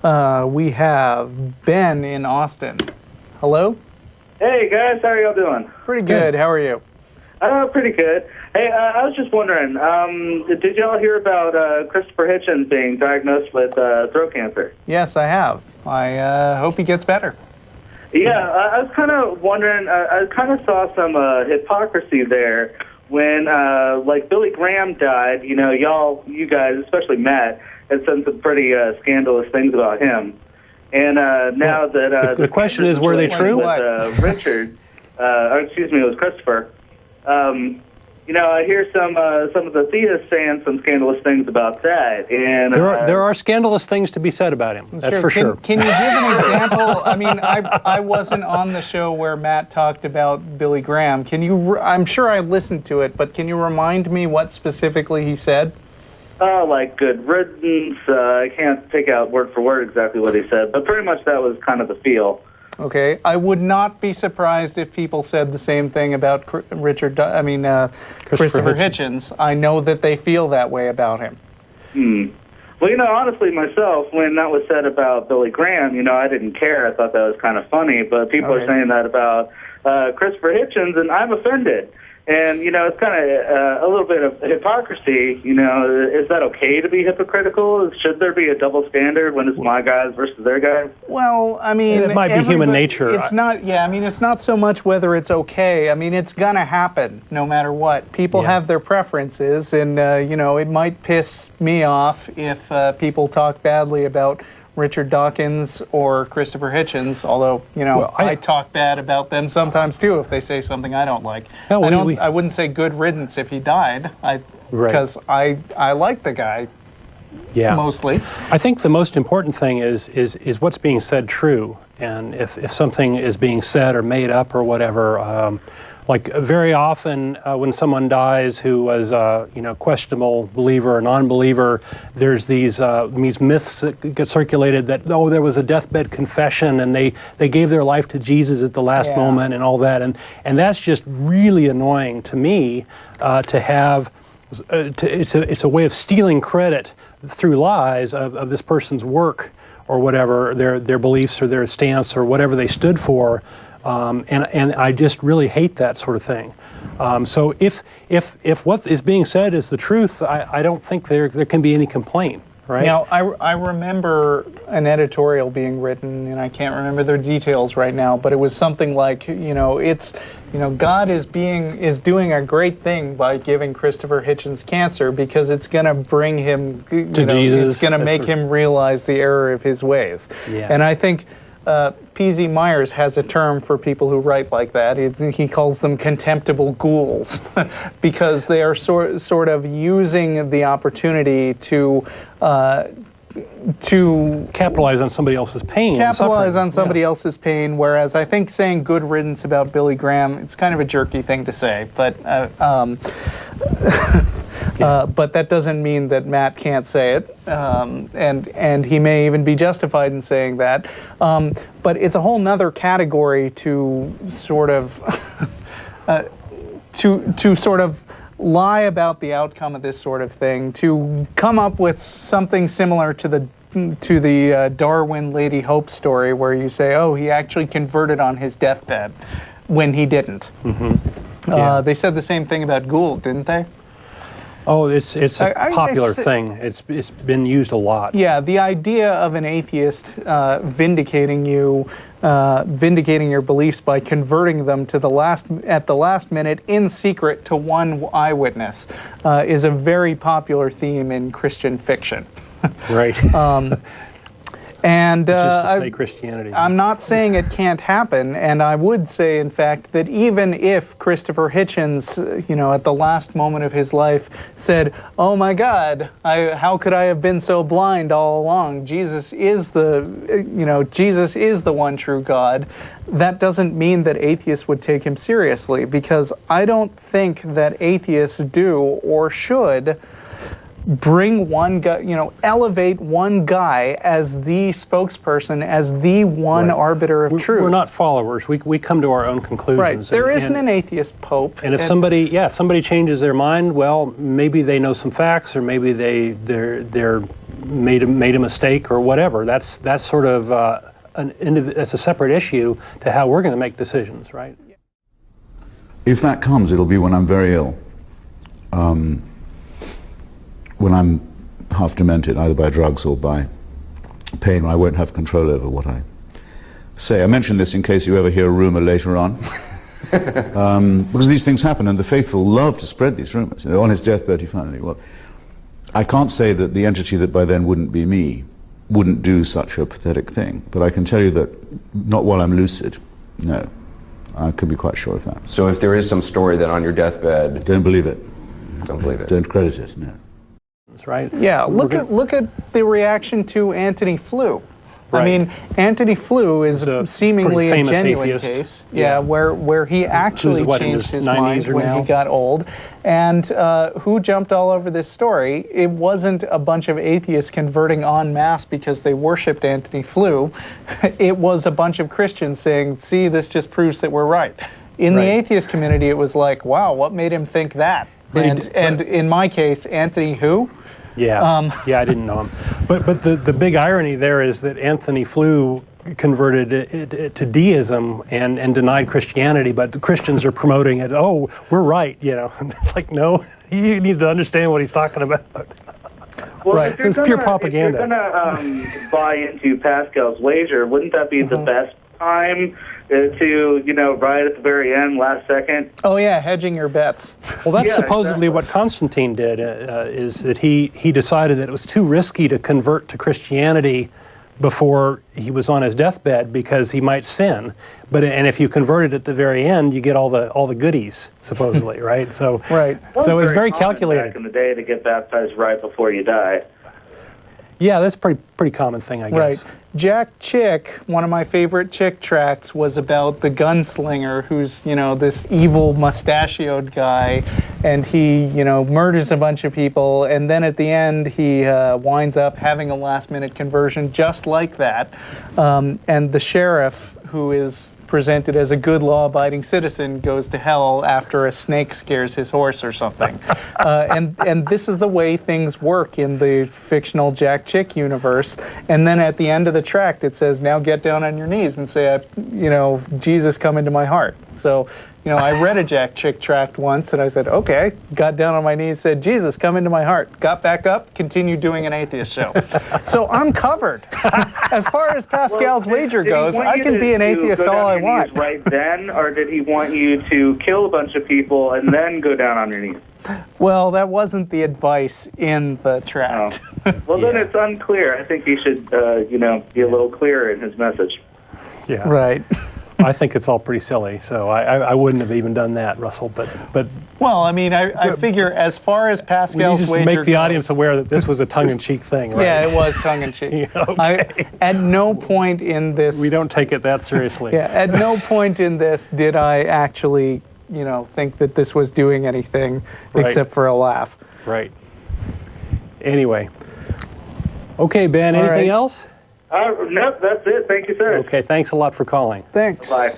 We have Ben in Austin. Hello? Hey guys, how are y'all doing? Pretty good. How are you? Pretty good. Hey, I was just wondering, did y'all hear about Christopher Hitchens being diagnosed with throat cancer? Yes, I have. I hope he gets better. Yeah, I was kind of wondering, I kind of saw some hypocrisy there when, like, Billy Graham died. You know, you guys, especially Matt, had said some pretty scandalous things about him. And now that... the question is, were they true? With Richard, or excuse me, it was Christopher. You know, I hear some of the theists saying some scandalous things about that, and there are scandalous things to be said about him. That's for sure. Can you give an example? I mean, I wasn't on the show where Matt talked about Billy Graham. Can you? I'm sure I listened to it, but can you remind me what specifically he said? Like good riddance. I can't take out word for word exactly what he said, but pretty much that was kind of the feel. Okay, I would not be surprised if people said the same thing about Christopher Hitchens. I know that they feel that way about him. Well, you know, honestly, myself, when that was said about Billy Graham, you know, I didn't care. I thought that was kind of funny, but people are saying that about Christopher Hitchens, and I'm offended. And, you know, it's kind of a little bit of hypocrisy. You know, is that okay to be hypocritical? Should there be a double standard when it's my guys versus their guys? Well, I mean... It might be human nature. It's not, yeah, I mean, it's not so much whether it's okay. I mean, it's going to happen no matter what. People have their preferences, and, you know, it might piss me off if people talk badly about Richard Dawkins or Christopher Hitchens, although, you know, well, I talk bad about them sometimes too if they say something I don't like. No, I wouldn't say good riddance if he died, because I like the guy mostly. I think the most important thing is what's being said true, and if something is being said or made up or whatever, like very often when someone dies who was you know, questionable believer or non-believer, there's these myths that get circulated that, oh, there was a deathbed confession and they gave their life to Jesus at the last moment and all that, and that's just really annoying to me to have. It's a way of stealing credit through lies of this person's work or whatever, their beliefs or their stance or whatever they stood for. And I just really hate that sort of thing. So if what is being said is the truth, I don't think there can be any complaint, right? Now, I remember an editorial being written, and I can't remember the details right now, but it was something like, you know, God is doing a great thing by giving Christopher Hitchens cancer because it's going to bring him to Jesus. It's going to make him realize the error of his ways. Yeah. And I think P.Z. Myers has a term for people who write like that. He calls them contemptible ghouls because they are sort of using the opportunity to capitalize on somebody else's pain. Capitalize on somebody else's pain, whereas I think saying good riddance about Billy Graham, it's kind of a jerky thing to say, but but that doesn't mean that Matt can't say it, and he may even be justified in saying that. But it's a whole nother category to sort of to sort of lie about the outcome of this sort of thing, to come up with something similar to the Darwin Lady Hope story, where you say, oh, he actually converted on his deathbed, when he didn't. They said the same thing about Gould, didn't they? Oh, it's a popular thing. It's been used a lot. Yeah, the idea of an atheist vindicating your beliefs by converting them at the last minute in secret to one eyewitness is a very popular theme in Christian fiction. Right. And just to say Christianity. I'm not saying it can't happen, and I would say, in fact, that even if Christopher Hitchens, you know, at the last moment of his life said, "Oh my God, how could I have been so blind all along? Jesus is the one true God." That doesn't mean that atheists would take him seriously, because I don't think that atheists do or should bring one guy, you know, elevate one guy as the spokesperson, as the one arbiter of truth. We're not followers. We come to our own conclusions. Right. There isn't an atheist pope. And if somebody changes their mind, well, maybe they know some facts, or maybe they're made a mistake or whatever. That's sort of that's a separate issue to how we're going to make decisions, right? If that comes, it'll be when I'm very ill, when I'm half demented, either by drugs or by pain. I won't have control over what I say. I mention this in case you ever hear a rumor later on. Because these things happen, and the faithful love to spread these rumors. You know, on his deathbed, he finally, well, I can't say that the entity that by then wouldn't be me wouldn't do such a pathetic thing, but I can tell you that not while I'm lucid, no. I could be quite sure of that. So if there is some story that on your deathbed... Don't believe it. Don't believe it. Don't credit it, no. That's right. Yeah, look at the reaction to Antony Flew. Right. I mean, Antony Flew is seemingly a genuine atheist. case, where he actually changed his mind when now? he got old. And who jumped all over this story? It wasn't a bunch of atheists converting en masse because they worshipped Antony Flew. It was a bunch of Christians saying, see, this just proves that we're right. In the atheist community, it was like, wow, what made him think that? And in my case, Antony who? Yeah, I didn't know him. But the big irony there is that Antony Flew converted it to deism and denied Christianity, but the Christians are promoting it. Oh, we're right, you know. It's like, no, you need to understand what he's talking about. Well, right, so it's pure propaganda. If you're going to buy into Pascal's wager, wouldn't that be the best time to, right at the very end, last second? Oh yeah, hedging your bets. Well, that's supposedly what Constantine did, is that he decided that it was too risky to convert to Christianity before he was on his deathbed because he might sin. And if you converted at the very end, you get all the goodies, supposedly, right? So so it's very calculated. Back in the day to get baptized right before you die. Yeah, that's a pretty common thing, I guess. Right. Jack Chick, one of my favorite Chick tracts, was about the gunslinger who's, this evil mustachioed guy, and he, murders a bunch of people, and then at the end he winds up having a last-minute conversion just like that. And the sheriff, who is presented as a good law-abiding citizen, goes to hell after a snake scares his horse or something. And this is the way things work in the fictional Jack Chick universe. And then at the end of the tract, it says, now get down on your knees and say, Jesus, come into my heart. So, I read a Jack Chick tract once, and I said, okay, got down on my knees, said, Jesus, come into my heart. Got back up, continued doing an atheist show. So I'm covered. As far as Pascal's wager goes, I can be an atheist all I want. Right then, or did he want you to kill a bunch of people and then go down on your knees? Well, that wasn't the advice in the tract. Oh. Well, then it's unclear. I think he should, be a little clearer in his message. Yeah. Right. I think it's all pretty silly, so I wouldn't have even done that, Russell. But well, I mean, I figure as far as Pascal's just wager make the goes, audience aware that this was a tongue-in-cheek thing, right? Yeah, it was tongue-in-cheek. Okay. At no point in this... We don't take it that seriously. Yeah, at no point in this did I actually, think that this was doing anything except for a laugh. Right. Anyway. Okay, Ben, anything else? Nope, that's it. Thank you, sir. Okay, thanks a lot for calling. Thanks. Bye.